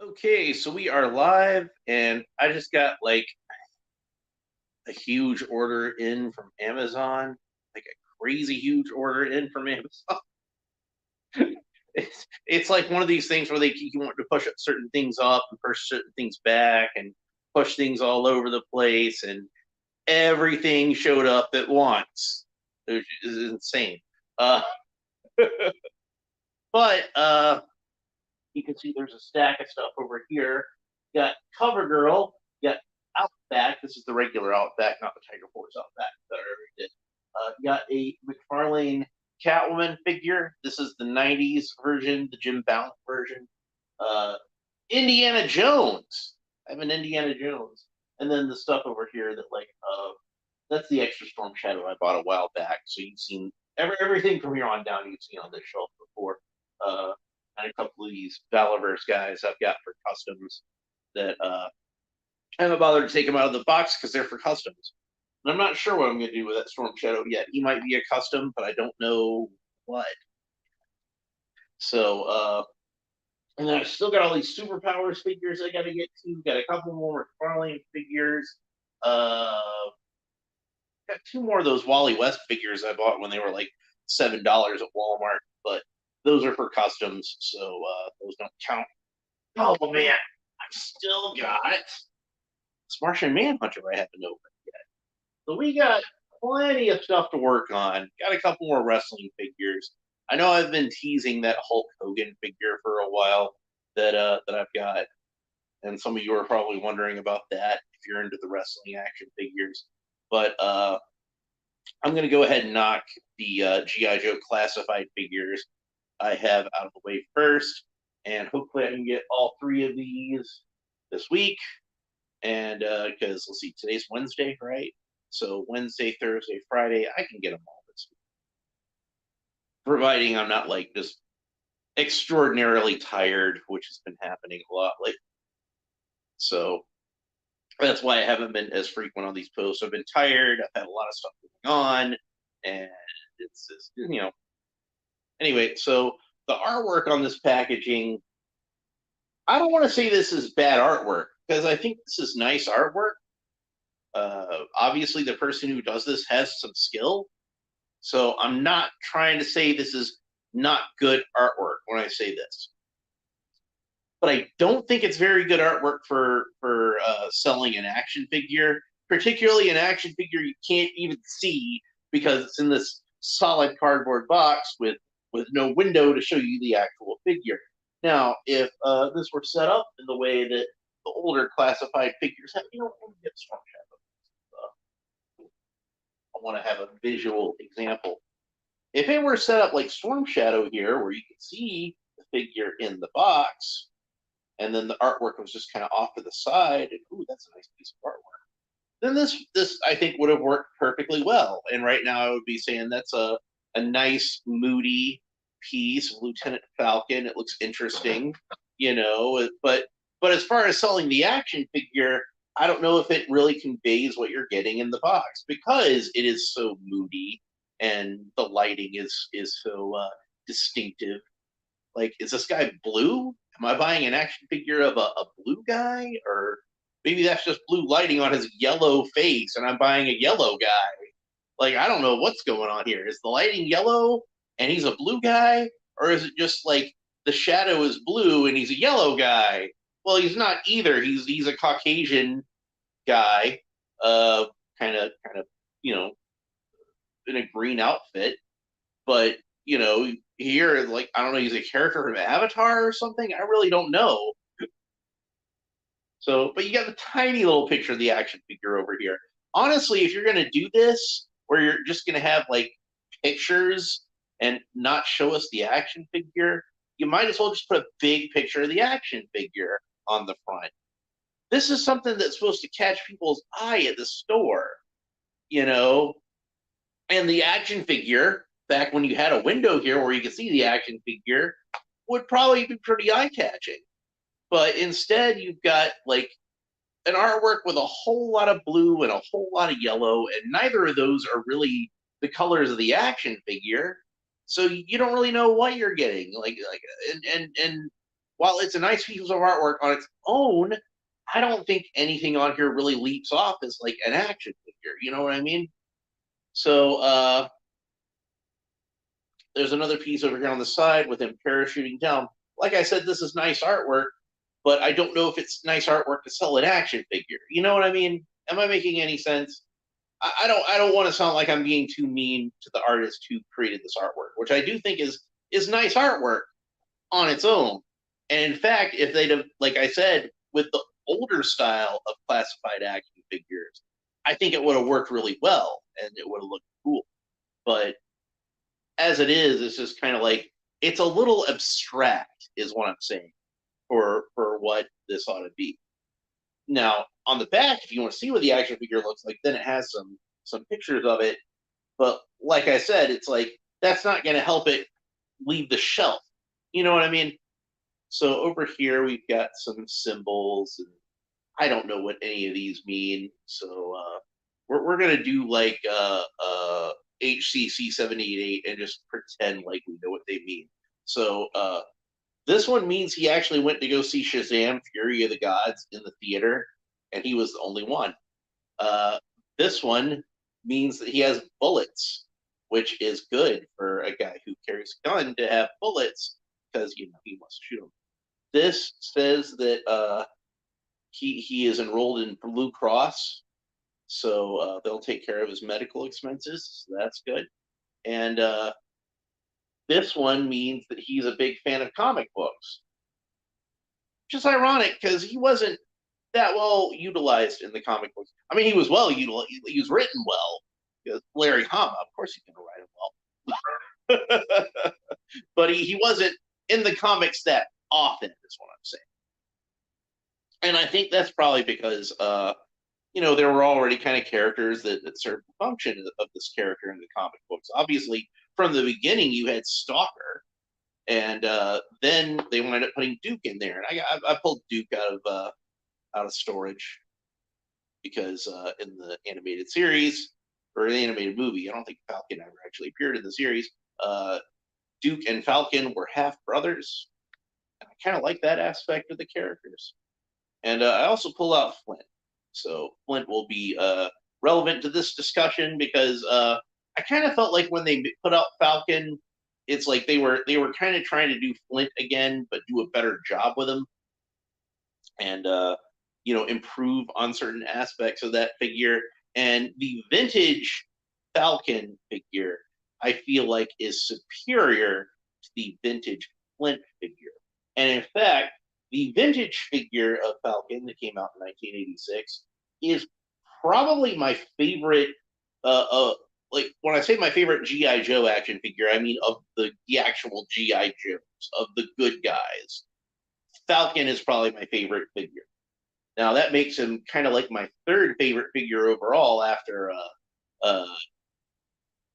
Okay, so we are live, and I just got like a huge order in from Amazon, like a crazy huge order in from Amazon. It's like one of these things where they keep you want to push certain things up and push certain things back and push things all over the place, and everything showed up at once, which is insane. Uh, but you can see there's a stack of stuff over here. You got CoverGirl, you got Outback. This is the regular Outback, not the Tiger Force Outback that I already did. You got a McFarlane Catwoman figure. This is the 90s version, the Jim Ballant version. Uh, Indiana Jones. I have an Indiana Jones. And then the stuff over here that's the extra Storm Shadow I bought a while back. So you've seen everything from here on down you've seen on this shelf before. Uh, and a couple of these Valaverse guys I've got for customs that I haven't bothered to take them out of the box because they're for customs. And I'm not sure what I'm going to do with that Storm Shadow yet. He might be a custom, but I don't know what. So, and then I still got all these superpowers figures I got to get to. Got a couple more McFarlane figures. Uh, got two more of those Wally West figures I bought when they were like $7 at Walmart, but those are for customs, so those don't count. Oh man, I've still got this Martian Manhunter I haven't opened yet. So we got plenty of stuff to work on. Got a couple more wrestling figures. I know I've been teasing that Hulk Hogan figure for a while that I've got, and some of you are probably wondering about that if you're into the wrestling action figures. But I'm going to go ahead and knock the GI Joe classified figures I have out of the way first, and hopefully I can get all three of these this week. And because let's see, today's Wednesday, right? So Wednesday, Thursday, Friday, I can get them all this week, providing I'm not like just extraordinarily tired, which has been happening a lot lately. So that's why I haven't been as frequent on these posts. I've been tired. I've had a lot of stuff going on, and it's just, Anyway, so the artwork on this packaging, I don't want to say this is bad artwork because I think this is nice artwork. Obviously, the person who does this has some skill, so I'm not trying to say this is not good artwork when I say this. But I don't think it's very good artwork for selling an action figure, particularly an action figure you can't even see because it's in this solid cardboard box with no window to show you the actual figure. Now, if this were set up in the way that the older classified figures have, let me get Storm Shadow. I want to have a visual example. If it were set up like Storm Shadow here, where you can see the figure in the box, and then the artwork was just kind of off to the side, and ooh, that's a nice piece of artwork. Then this I think would have worked perfectly well. And right now I would be saying that's a nice moody piece of Lieutenant Falcon. It looks interesting, but as far as selling the action figure, I don't know if it really conveys what you're getting in the box because it is so moody and the lighting is so distinctive. Like, is this guy blue? Am I buying an action figure of a blue guy? Or maybe that's just blue lighting on his yellow face and I'm buying a yellow guy. Like, I don't know what's going on here. Is the lighting yellow and he's a blue guy? Or is it just like the shadow is blue and he's a yellow guy? Well, he's not either. He's a Caucasian guy, kind of, in a green outfit. But, here, like, I don't know, he's a character from Avatar or something. I really don't know. So, but you got the tiny little picture of the action figure over here. Honestly, if you're going to do this, where you're just going to have like pictures and not show us the action figure, you might as well just put a big picture of the action figure on the front. This is something that's supposed to catch people's eye at the store, and the action figure, back when you had a window here where you could see the action figure, would probably be pretty eye-catching. But instead, you've got like an artwork with a whole lot of blue and a whole lot of yellow, and neither of those are really the colors of the action figure. So you don't really know what you're getting. And while it's a nice piece of artwork on its own, I don't think anything on here really leaps off as like an action figure. You know what I mean? So there's another piece over here on the side with him parachuting down. Like I said, this is nice artwork, but I don't know if it's nice artwork to sell an action figure. You know what I mean? Am I making any sense? I don't want to sound like I'm being too mean to the artist who created this artwork, which I do think is nice artwork on its own. And in fact, if they'd have, like I said, with the older style of classified action figures, I think it would have worked really well and it would have looked cool. But as it is, it's just kind of like it's a little abstract, is what I'm saying, for what this ought to be. Now, on the back, if you want to see what the action figure looks like, then it has some pictures of it. But like I said, it's like that's not going to help it leave the shelf. You know what I mean? So over here we've got some symbols, and I don't know what any of these mean. So we're gonna do like HCC 788 and just pretend like we know what they mean. So this one means he actually went to go see Shazam: Fury of the Gods in the theater, and he was the only one. This one means that he has bullets, which is good for a guy who carries a gun to have bullets because he wants to shoot them. This says that he is enrolled in Blue Cross, so they'll take care of his medical expenses. So that's good. And this one means that he's a big fan of comic books, which is ironic because he wasn't that well utilized in the comic books. I mean, he was well utilized. He was written well. Because Larry Hama, of course, he's going to write him well. But he wasn't in the comics that often, is what I'm saying. And I think that's probably because, there were already kind of characters that served the function of this character in the comic books. Obviously, from the beginning, you had Stalker, and then they wound up putting Duke in there. And I pulled Duke out of storage because in the animated series or the animated movie, I don't think Falcon ever actually appeared in the series. Duke and Falcon were half brothers. And I kind of like that aspect of the characters. And I also pull out Flint. So Flint will be relevant to this discussion because I kind of felt like when they put out Falcon, it's like they were kind of trying to do Flint again, but do a better job with him, and improve on certain aspects of that figure. And the vintage Falcon figure, I feel like, is superior to the vintage Flint figure. And in fact, the vintage figure of Falcon that came out in 1986 is probably my favorite. Like when I say my favorite GI Joe action figure, I mean of the actual GI Joes, of the good guys. Falcon is probably my favorite figure. Now that makes him kind of like my third favorite figure overall after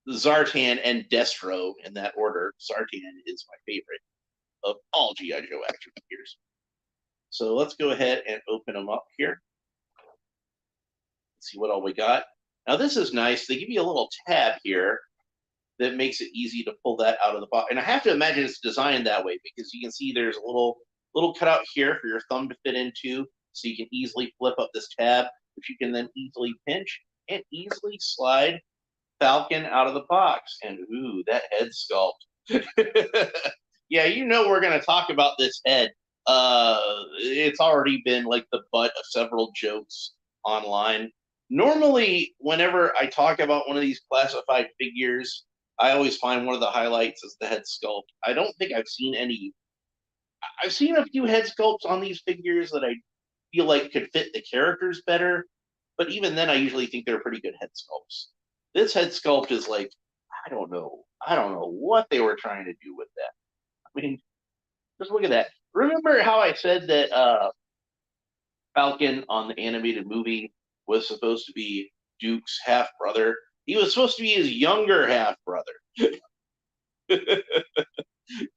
Zartan and Destro in that order. Zartan is my favorite of all GI Joe action figures. So let's go ahead and open them up here. Let's see what all we got. Now this is nice. They give you a little tab here that makes it easy to pull that out of the box. And I have to imagine it's designed that way because you can see there's a little cutout here for your thumb to fit into, so you can easily flip up this tab, which you can then easily pinch and easily slide Falcon out of the box. And ooh, that head sculpt. Yeah, we're going to talk about this head. It's already been like the butt of several jokes online. Normally, whenever I talk about one of these classified figures, I always find one of the highlights is the head sculpt. I don't think I've seen any. I've seen a few head sculpts on these figures that I feel like could fit the characters better, but even then, I usually think they're pretty good head sculpts. This head sculpt is like, I don't know what they were trying to do with that. I mean, just look at that. Remember how I said that Falcon on the animated movie was supposed to be Duke's half brother? He was supposed to be his younger half brother.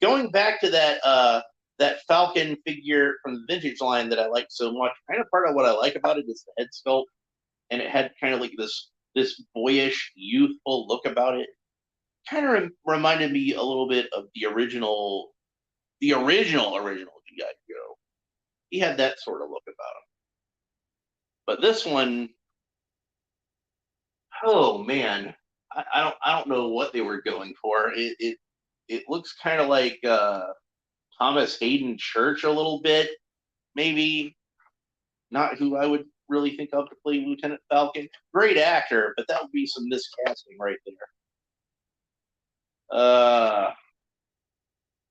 Going back to that Falcon figure from the vintage line that I like so much, kind of part of what I like about it is the head sculpt, and it had kind of like this boyish, youthful look about it. Kind of reminded me a little bit of the original the original G.I. Joe. He had that sort of look about him. But this one, oh man, I don't know what they were going for. It looks kind of like Thomas Hayden Church a little bit, maybe. Not who I would really think of to play Lieutenant Falcon. Great actor, but that would be some miscasting right there.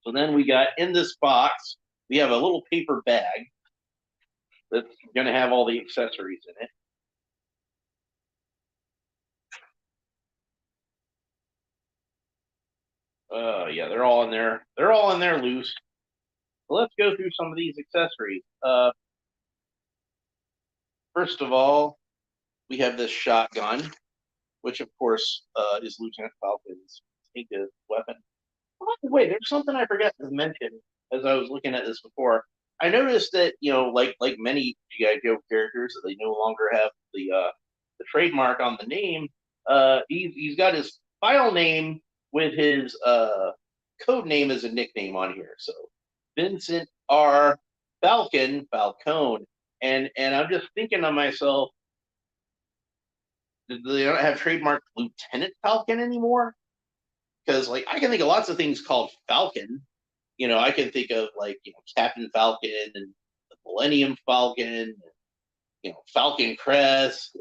So then we got in this box, we have a little paper bag that's going to have all the accessories in it. Yeah, they're all in there. They're all in there loose. So let's go through some of these accessories. First of all, we have this shotgun, which of course is Lieutenant Falcon's distinctive weapon. By the way, there's something I forgot to mention as I was looking at this before. I noticed that like many GI Joe characters, that they no longer have the trademark on the name. He's got his file name with his code name as a nickname on here. So Vincent R. Falcon, Falcone, and I'm just thinking to myself, they don't have trademark Lieutenant Falcon anymore? Because like I can think of lots of things called Falcon. I can think of like Captain Falcon and the Millennium Falcon, Falcon Crest,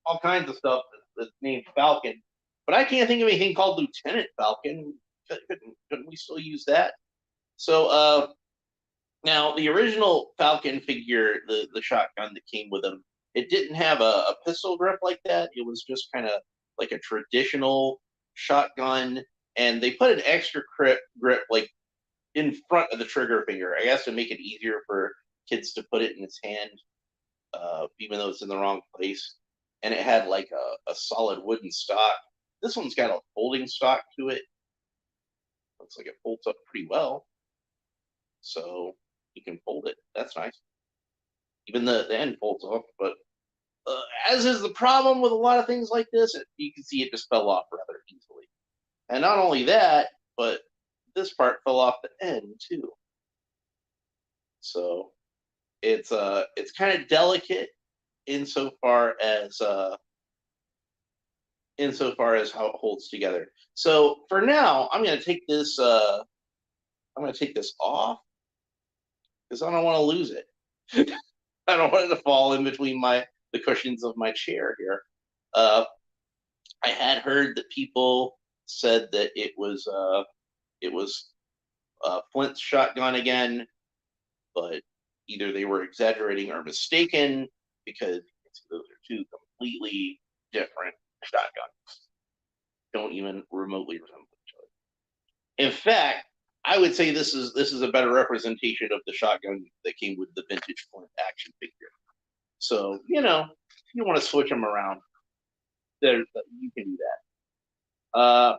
all kinds of stuff that's named Falcon. But I can't think of anything called Lieutenant Falcon. Couldn't we still use that? So now the original Falcon figure, the shotgun that came with him, it didn't have a pistol grip like that. It was just kind of like a traditional shotgun, and they put an extra grip like in front of the trigger finger, I guess, to make it easier for kids to put it in his hand, even though it's in the wrong place. And it had like a solid wooden stock. This one's got a folding stock to it. Looks like it folds up pretty well. So you can fold it. That's nice. Even the end folds off, but as is the problem with a lot of things like this, you can see it just fell off rather easily. And not only that, but this part fell off the end too. So it's kind of delicate insofar as how it holds together. So for now, I'm going to take this off because I don't want to lose it. I don't want it to fall in between the cushions of my chair here. I had heard that people said that it was Flint's shotgun again, but either they were exaggerating or mistaken, because those are two completely different shotguns. Don't even remotely resemble each other. In fact, I would say this is a better representation of the shotgun that came with the vintage Flint action figure. So if you want to switch them around, you can do that.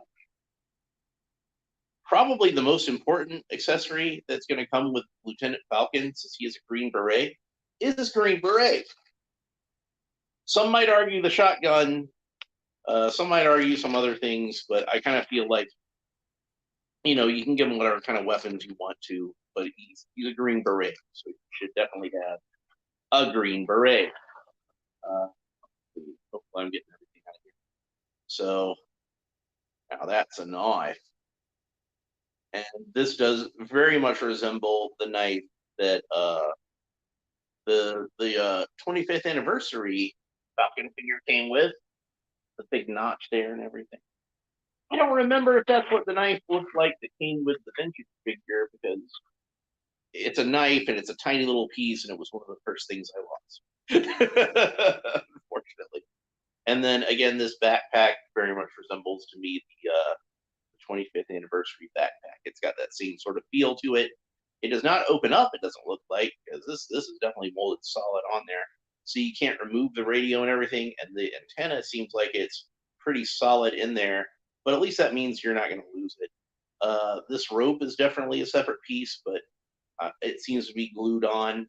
Probably the most important accessory that's going to come with Lieutenant Falcon, since he has a green beret, is this green beret. Some might argue the shotgun. Some might argue some other things, but I kind of feel like, you can give him whatever kind of weapons you want to, but he's a green beret, so you should definitely have a green beret. Hopefully I'm getting everything out of here. So now that's a knife. And this does very much resemble the knife that the 25th anniversary Falcon figure came with, the big notch there and everything. I don't remember if that's what the knife looked like that came with the vintage figure, because it's a knife and it's a tiny little piece, and it was one of the first things I lost, unfortunately. And then again, this backpack very much resembles to me the 25th anniversary backpack. It's got that same sort of feel to it. It does not open up, it doesn't look like, because this is definitely molded solid on there. So you can't remove the radio and everything, and the antenna seems like it's pretty solid in there, but at least that means you're not going to lose it. This rope is definitely a separate piece, but it seems to be glued on,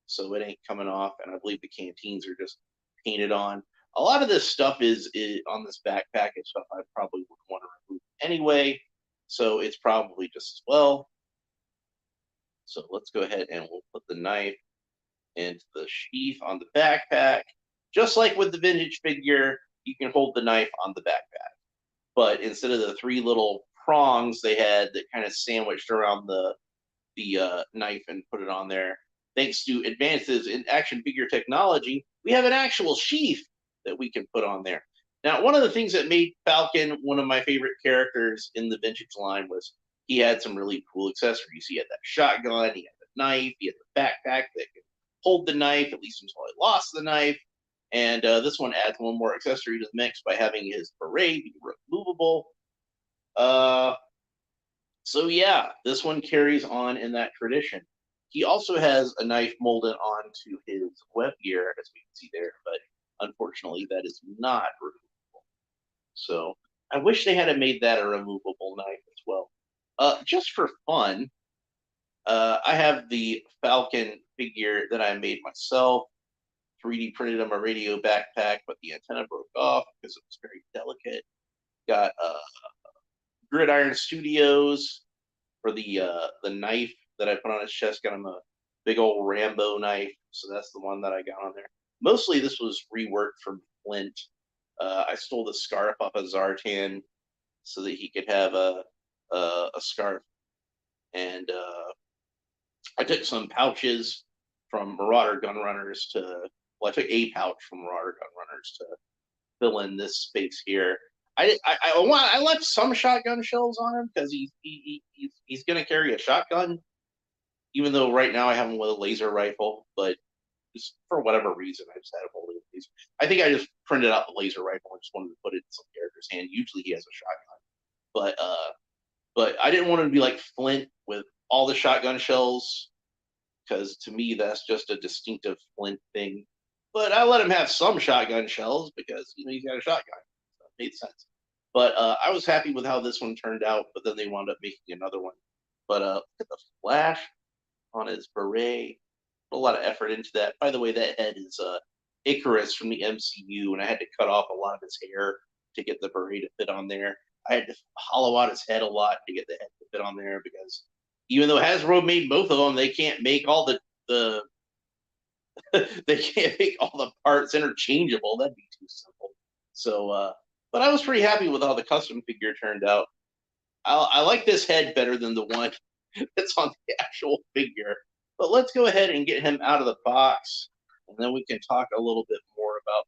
so it ain't coming off, and I believe the canteens are just painted on. A lot of this stuff is on this backpack is stuff I probably would want to remove anyway, so it's probably just as well. So let's go ahead and we'll put the knife into the sheath on the backpack. Just like with the vintage figure, you can hold the knife on the backpack. But instead of the three little prongs they had that kind of sandwiched around the knife and put it on there, thanks to advances in action figure technology, we have an actual sheath that we can put on there. Now, one of the things that made Falcon one of my favorite characters in the vintage line was he had some really cool accessories. He had that shotgun, he had the knife, he had the backpack that could hold the knife, at least until I lost the knife. And this one adds one more accessory to the mix by having his beret be removable. So yeah, this one carries on in that tradition. He also has a knife molded onto his web gear, as we can see there, but unfortunately that is not removable. So I wish they had made that a removable knife as well. Just for fun, I have the Falcon figure that I made myself. 3D printed on my radio backpack, but the antenna broke off because it was very delicate. Got Gridiron Studios for the knife that I put on his chest. Got him a big old Rambo knife, so that's the one that I got on there. Mostly this was reworked from Flint. I stole the scarf off of Zartan so that he could have a scarf, and I took some pouches from Marauder Gunrunners to. Well, I took a pouch from Marauder Gunrunners to fill in this space here. I left some shotgun shells on him because he's going to carry a shotgun, even though right now I have him with a laser rifle. But just for whatever reason, I just had him holding a laser. I think I just printed out the laser rifle and just wanted to put it in some character's hand. Usually he has a shotgun, but I didn't want him to be like Flint with all the shotgun shells, because to me that's just a distinctive Flint thing. But I let him have some shotgun shells because he's got a shotgun. So it made sense. But I was happy with how this one turned out. But then they wound up making another one. But look at the flash on his beret. Put a lot of effort into that. By the way, that head is Icarus from the MCU, and I had to cut off a lot of his hair to get the beret to fit on there. I had to hollow out his head a lot to get the head to fit on there because even though Hasbro made both of them, they can't make all the they can't make all the parts interchangeable. That'd be too simple. So, but I was pretty happy with how the custom figure turned out. I like this head better than the one that's on the actual figure. But let's go ahead and get him out of the box, and then we can talk a little bit more about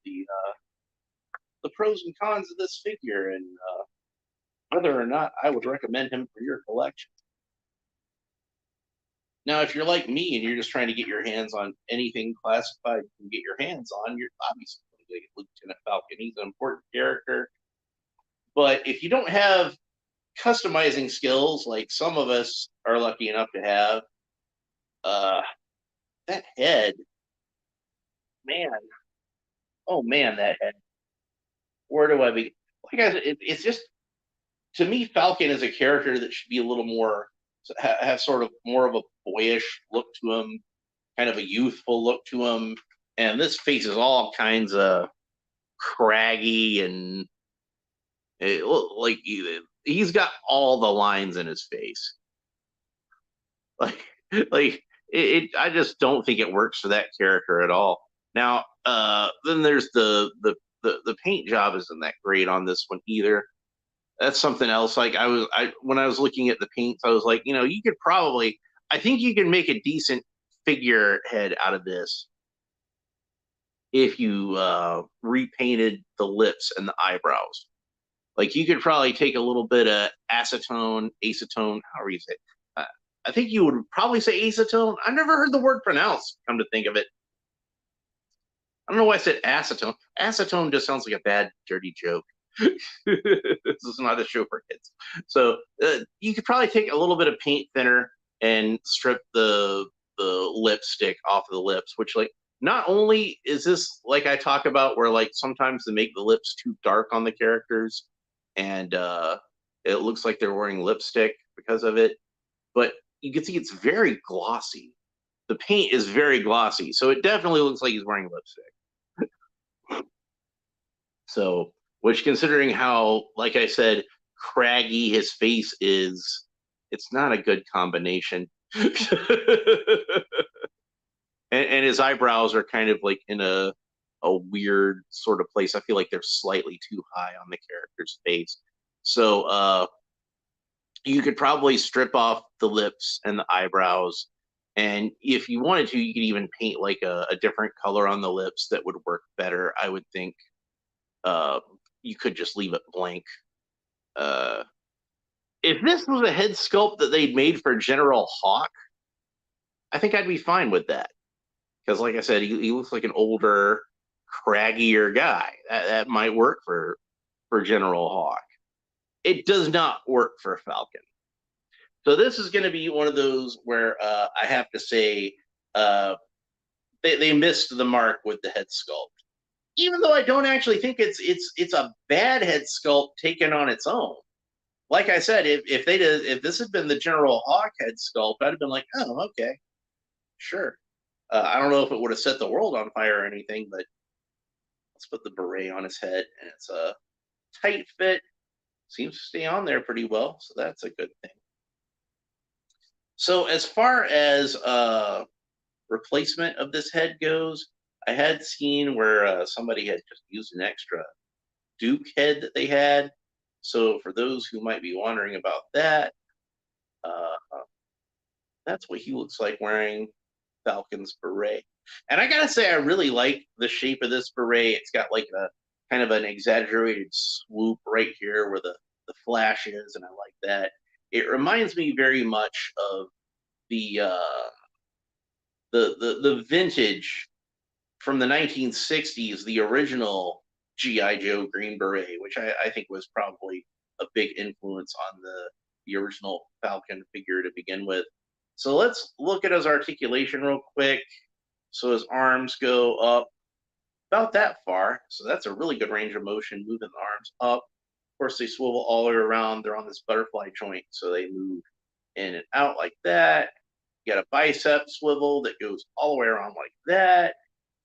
the pros and cons of this figure and whether or not I would recommend him for your collection. Now, if you're like me and you're just trying to get your hands on anything classified you can get your hands on, you're obviously going to get Lieutenant Falcon. He's an important character. But if you don't have customizing skills like some of us are lucky enough to have, that head, man, oh man, that head. Where do I be? Like it's just, to me, Falcon is a character that should be a little more, have sort of more of a boyish look to him, kind of a youthful look to him. And this face is all kinds of craggy and like he's got all the lines in his face. Like I just don't think it works for that character at all. Now, then there's the paint job isn't that great on this one either. That's something else. Like when I was looking at the paints, I was like, you could probably, I think you can make a decent figurehead out of this if you repainted the lips and the eyebrows. Like you could probably take a little bit of acetone, however you say it. I think you would probably say acetone. I've never heard the word pronounced, come to think of it. I don't know why I said acetone. Acetone just sounds like a bad, dirty joke. This is not a show for kids. So you could probably take a little bit of paint thinner and strip the lipstick off of the lips, which, like, not only is this, like I talk about, where like sometimes they make the lips too dark on the characters and it looks like they're wearing lipstick because of it, but you can see it's very glossy. The paint is very glossy, so it definitely looks like he's wearing lipstick. So, which, considering how, like I said, craggy his face is, it's not a good combination. And his eyebrows are kind of like in a weird sort of place. I feel like they're slightly too high on the character's face. So you could probably strip off the lips and the eyebrows. And if you wanted to, you could even paint like a different color on the lips that would work better. I would think uh, you could just leave it blank. Uh, if this was a head sculpt that they'd made for General Hawk, I think I'd be fine with that. Because, like I said, he looks like an older, craggier guy. That might work for General Hawk. It does not work for Falcon. So this is going to be one of those where I have to say they missed the mark with the head sculpt. Even though I don't actually think it's a bad head sculpt taken on its own. Like I said, if this had been the General Hawk head sculpt, I'd have been like, oh, okay, sure. I don't know if it would have set the world on fire or anything, but let's put the beret on his head, and it's a tight fit. Seems to stay on there pretty well, so that's a good thing. So as far as replacement of this head goes, I had seen where somebody had just used an extra Duke head that they had. So for those who might be wondering about that, that's what he looks like wearing Falcon's beret. And I gotta say, I really like the shape of this beret. It's got like a kind of an exaggerated swoop right here where the flash is, and I like that. It reminds me very much of the the vintage from the 1960s, the original G.I. Joe Green Beret, which I think was probably a big influence on the original Falcon figure to begin with. So let's look at his articulation real quick. So his arms go up about that far. So that's a really good range of motion, moving the arms up. Of course, they swivel all the way around. They're on this butterfly joint, so they move in and out like that. You got a bicep swivel that goes all the way around like that.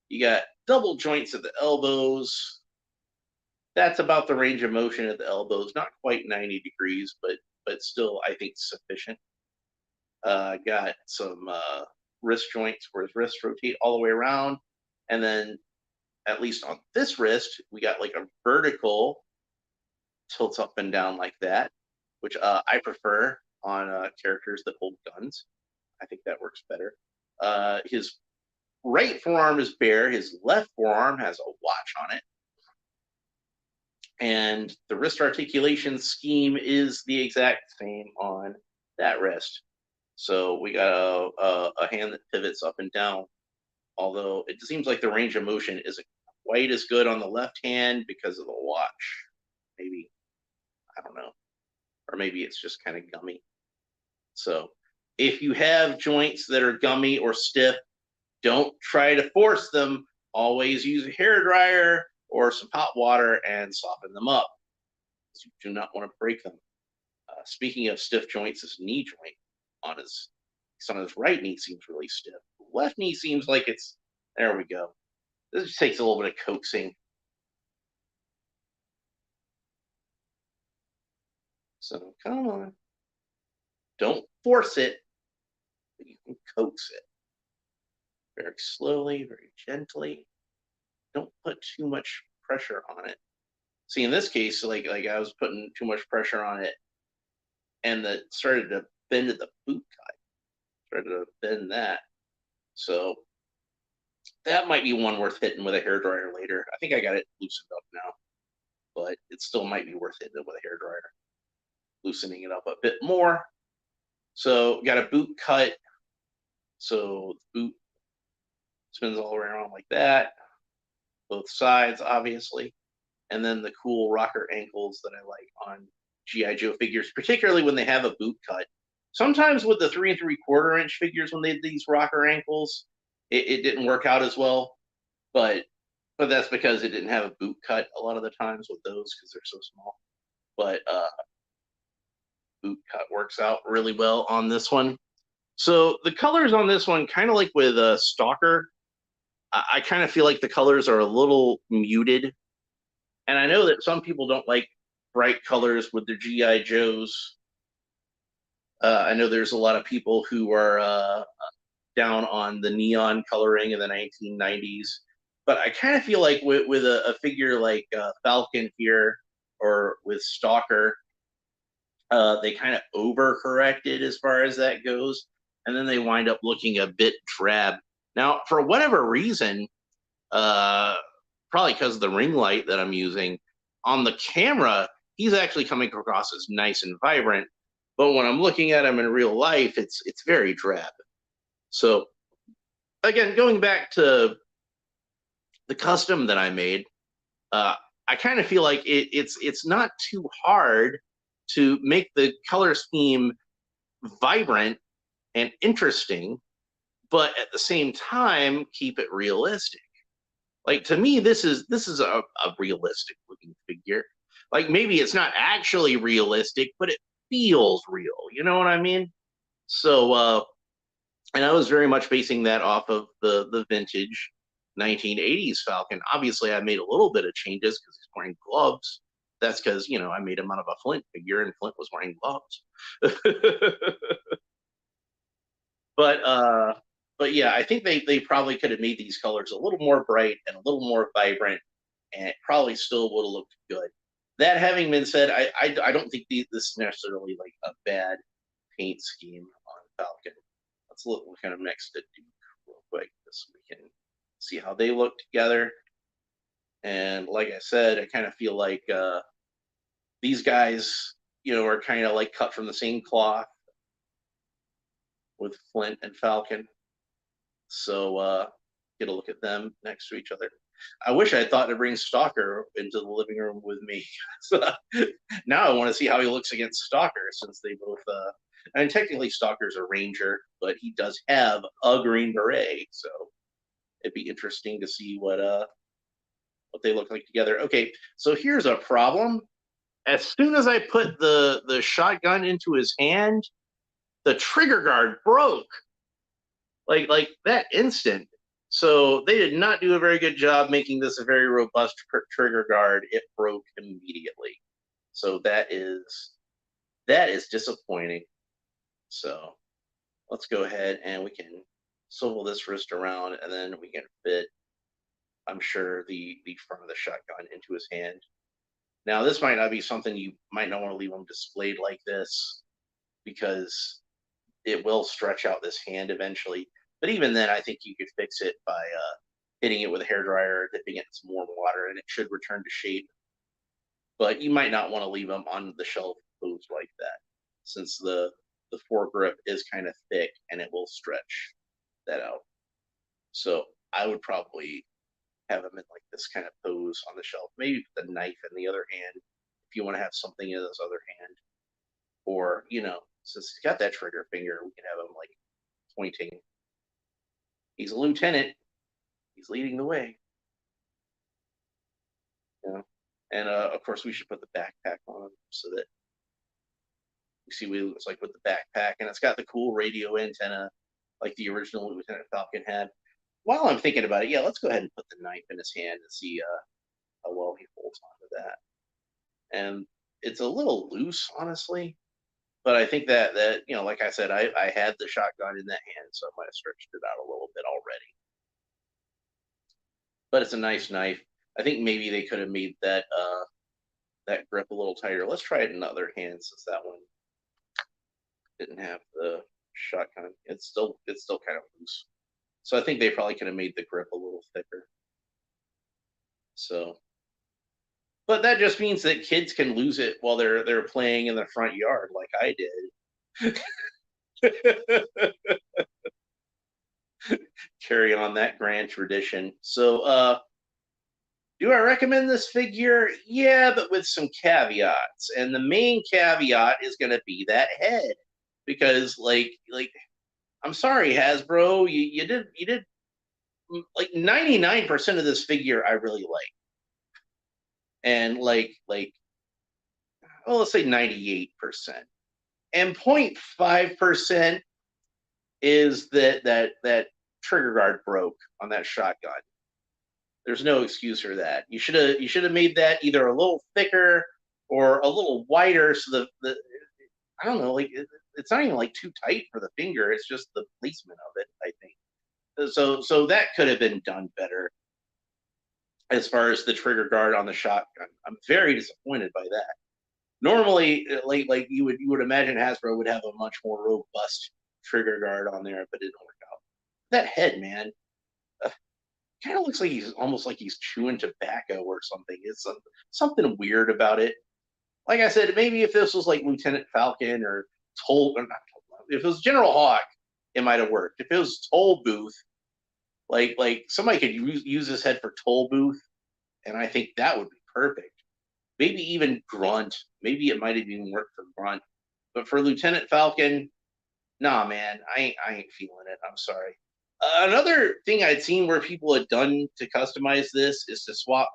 You got double joints at the elbows. That's about the range of motion at the elbows. Not quite 90 degrees, but still, I think, sufficient. Got some wrist joints where his wrists rotate all the way around. And then, at least on this wrist, we got like a vertical tilts up and down like that, which I prefer on characters that hold guns. I think that works better. His right forearm is bare. His left forearm has a watch on it. And the wrist articulation scheme is the exact same on that wrist. So we got a hand that pivots up and down, although it seems like the range of motion isn't quite as good on the left hand because of the watch. Maybe, I don't know. Or maybe it's just kind of gummy. So if you have joints that are gummy or stiff, don't try to force them. Always use a hairdryer or some hot water and soften them up. You do not want to break them. Speaking of stiff joints, his knee joint on his right knee seems really stiff. Left knee seems like it's, there we go. This just takes a little bit of coaxing. So come on. Don't force it, but you can coax it. Very slowly, very gently. Don't put too much pressure on it. See, in this case, like I was putting too much pressure on it, and that started to bend at the boot cut. Started to bend that. So that might be one worth hitting with a hairdryer later. I think I got it loosened up now, but it still might be worth hitting it with a hairdryer. Loosening it up a bit more. So got a boot cut. So the boot spins all the way around like that. Both sides, obviously. And then the cool rocker ankles that I like on G.I. Joe figures, particularly when they have a boot cut. Sometimes with the 3 3/4 inch figures, when they had these rocker ankles, it didn't work out as well. But that's because it didn't have a boot cut a lot of the times with those because they're so small. But boot cut works out really well on this one. So the colors on this one, kind of like with Stalker, I kind of feel like the colors are a little muted. And I know that some people don't like bright colors with their G.I. Joes. I know there's a lot of people who are down on the neon coloring in the 1990s, but I kind of feel like with a figure like Falcon here or with Stalker, they kind of overcorrected as far as that goes, and then they wind up looking a bit drab. Now, for whatever reason, uh, probably because of the ring light that I'm using, on the camera, he's actually coming across as nice and vibrant. But when I'm looking at him in real life, it's very drab. So again, going back to the custom that I made, I kind of feel like it's not too hard to make the color scheme vibrant and interesting, but at the same time keep it realistic. Like to me, this is a realistic looking figure. Like maybe it's not actually realistic, but it feels real. You know what I mean? So and I was very much basing that off of the vintage 1980s Falcon. Obviously, I made a little bit of changes because he's wearing gloves. That's because I made him out of a Flint figure, and Flint was wearing gloves. but but yeah, I think they probably could have made these colors a little more bright and a little more vibrant, and it probably still would have looked good. That having been said, I don't think this is necessarily like a bad paint scheme on Falcon. Let's look kind of next to Duke real quick so we can see how they look together. And like I said, I kind of feel like these guys, are kind of like cut from the same cloth with Flint and Falcon. So get a look at them next to each other. I wish I had thought to bring Stalker into the living room with me. So now I want to see how he looks against Stalker, since they both. And technically, Stalker's a ranger, but he does have a green beret, so it'd be interesting to see what they look like together. Okay, so here's a problem. As soon as I put the shotgun into his hand, the trigger guard broke. Like that instant. So they did not do a very good job making this a very robust trigger guard. It broke immediately. So that is disappointing. So let's go ahead and we can swivel this wrist around, and then we can fit, I'm sure, the front of the shotgun into his hand. Now, this might not be something you might not want to leave him displayed like this, because it will stretch out this hand eventually. But even then, I think you could fix it by hitting it with a hairdryer, dipping it in some warm water, and it should return to shape. But you might not want to leave them on the shelf posed like that, since the foregrip is kind of thick and it will stretch that out. So I would probably have them in like this kind of pose on the shelf, maybe put the knife in the other hand if you want to have something in this other hand. Or, since he's got that trigger finger, we can have him like pointing. He's a lieutenant. He's leading the way. And of course, we should put the backpack on him so that you see what he looks like with the backpack. And it's got the cool radio antenna like the original Lieutenant Falcon had. While I'm thinking about it, yeah, let's go ahead and put the knife in his hand and see how well he holds onto that. And it's a little loose, honestly. But I think that like I said, I had the shotgun in that hand, so I might have stretched it out a little bit already. But it's a nice knife. I think maybe they could have made that grip a little tighter. Let's try it in the other hand, since that one didn't have the shotgun. It's still kind of loose. So I think they probably could have made the grip a little thicker. So, but that just means that kids can lose it while they're playing in the front yard, like I did. Carry on that grand tradition. So, do I recommend this figure? Yeah, but with some caveats. And the main caveat is going to be that head, because like I'm sorry, Hasbro, you did like 99% of this figure I really like. And like well, let's say 98%. And 0.5% is that trigger guard broke on that shotgun. There's no excuse for that. You should have made that either a little thicker or a little wider, so the I don't know, like it's not even like too tight for the finger. It's just the placement of it, I think. So that could have been done better as far as the trigger guard on the shotgun. I'm very disappointed by that. Normally, like you would imagine Hasbro would have a much more robust trigger guard on there, but it didn't work out. That head, man, kind of looks like he's almost like he's chewing tobacco or something. It's something weird about it. Like I said, maybe if this was like Lieutenant Falcon or or not Toll, if it was General Hawk, it might have worked. If it was Toll Booth, like somebody could use this head for Toll Booth, and I think that would be perfect. Maybe even Grunt. Maybe it might have even worked for Grunt. But for Lieutenant Falcon, nah, man, I ain't feeling it. I'm sorry. Another thing I'd seen where people had done to customize this is to swap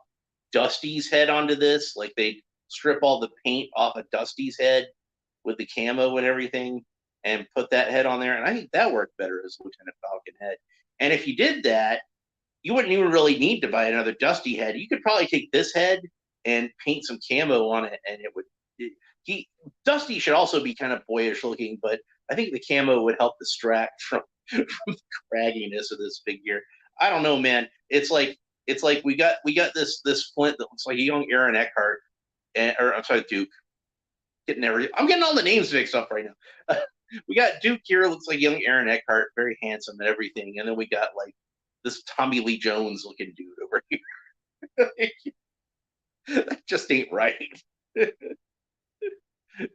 Dusty's head onto this. Like they'd strip all the paint off of Dusty's head with the camo and everything and put that head on there. And I think that worked better as Lieutenant Falcon head. And if you did that, you wouldn't even really need to buy another Dusty head. You could probably take this head and paint some camo on it, and it would. Dusty should also be kind of boyish looking, but I think the camo would help distract from the cragginess of this figure. I don't know, man. It's like we got this Flint that looks like a young Aaron Eckhart, or I'm sorry, Duke. I'm getting all the names mixed up right now. We got Duke here, looks like young Aaron Eckhart, very handsome and everything, and then we got like this Tommy Lee Jones looking dude over here. That just ain't right.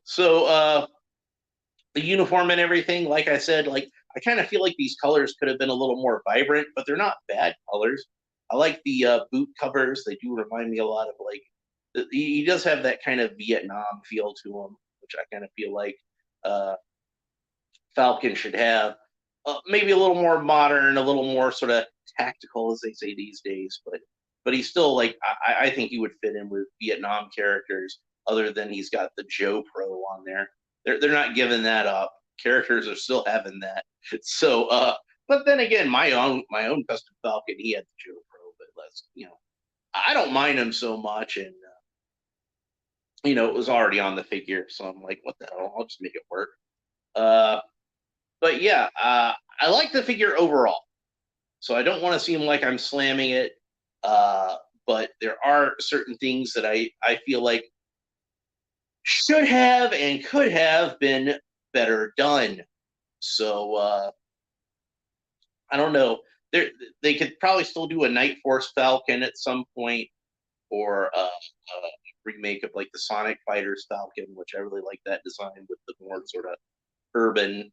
So the uniform and everything, like I said, like I kind of feel like these colors could have been a little more vibrant, but they're not bad colors. I like the boot covers. They do remind me a lot of like he does have that kind of Vietnam feel to him, which I kind of feel like uh, Falcon should have. Maybe a little more modern, a little more sort of tactical, as they say these days. But he's still like I think he would fit in with Vietnam characters. Other than he's got the Joe Pro on there, they're not giving that up. Characters are still having that. So, but then again, my own custom Falcon, he had the Joe Pro, but let's I don't mind him so much, and it was already on the figure, so I'm like, what the hell? I'll just make it work. But yeah, I like the figure overall, so I don't want to seem like I'm slamming it. But there are certain things that I feel like should have and could have been better done. So I don't know. They could probably still do a Night Force Falcon at some point, or a remake of like the Sonic Fighters Falcon, which I really like that design with the more sort of urban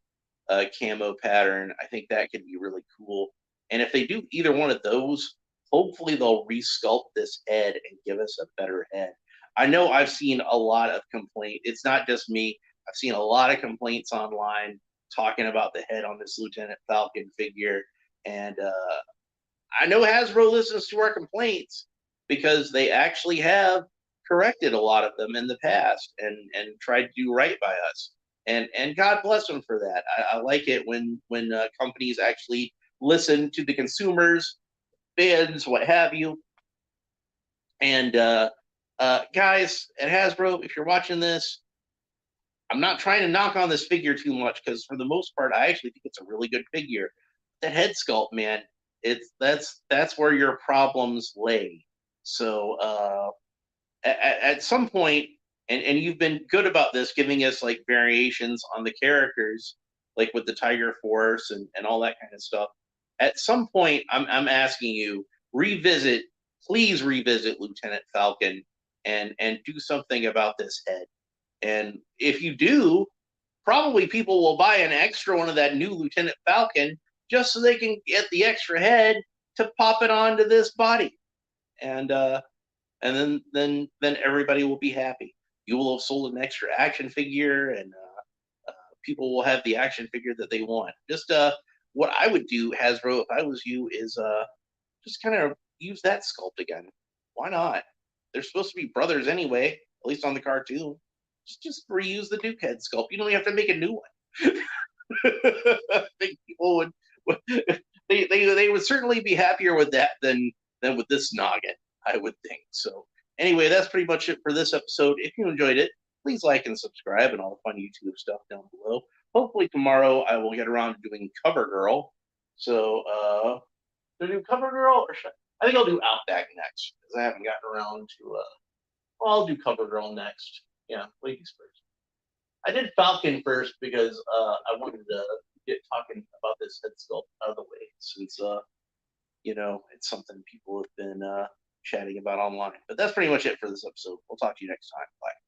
camo pattern. I think that could be really cool. And if they do either one of those, hopefully they'll resculpt this head and give us a better head. I know I've seen a lot of complaints. It's not just me. I've seen a lot of complaints online talking about the head on this Lieutenant Falcon figure. And I know Hasbro listens to our complaints because they actually have corrected a lot of them in the past and tried to do right by us. And God bless them for that. I like it when companies actually listen to the consumers, fans, what have you. And guys at Hasbro, if you're watching this, I'm not trying to knock on this figure too much because for the most part, I actually think it's a really good figure. That head sculpt, man, that's where your problems lay. So at some point, and you've been good about this, giving us like variations on the characters, like with the Tiger Force and all that kind of stuff. At some point, I'm asking you, please revisit Lieutenant Falcon and do something about this head. And if you do, probably people will buy an extra one of that new Lieutenant Falcon just so they can get the extra head to pop it onto this body. And then everybody will be happy. You will have sold an extra action figure, and people will have the action figure that they want. Just what I would do, Hasbro, if I was you, is just kind of use that sculpt again. Why not? They're supposed to be brothers anyway, at least on the cartoon. Just reuse the Duke head sculpt. You don't even have to make a new one. I think people would they would certainly be happier with that than with this noggin, I would think. So anyway, that's pretty much it for this episode. If you enjoyed it, please like and subscribe and all the fun YouTube stuff down below. hopefully tomorrow I will get around to doing CoverGirl. So, should I do CoverGirl or I think I'll do Outback next because I haven't gotten around to. Well, I'll do CoverGirl next. Yeah, ladies first. I did Falcon first because I wanted to get talking about this head sculpt out of the way since it's something people have been chatting about online. But that's pretty much it for this episode. We'll talk to you next time. Bye.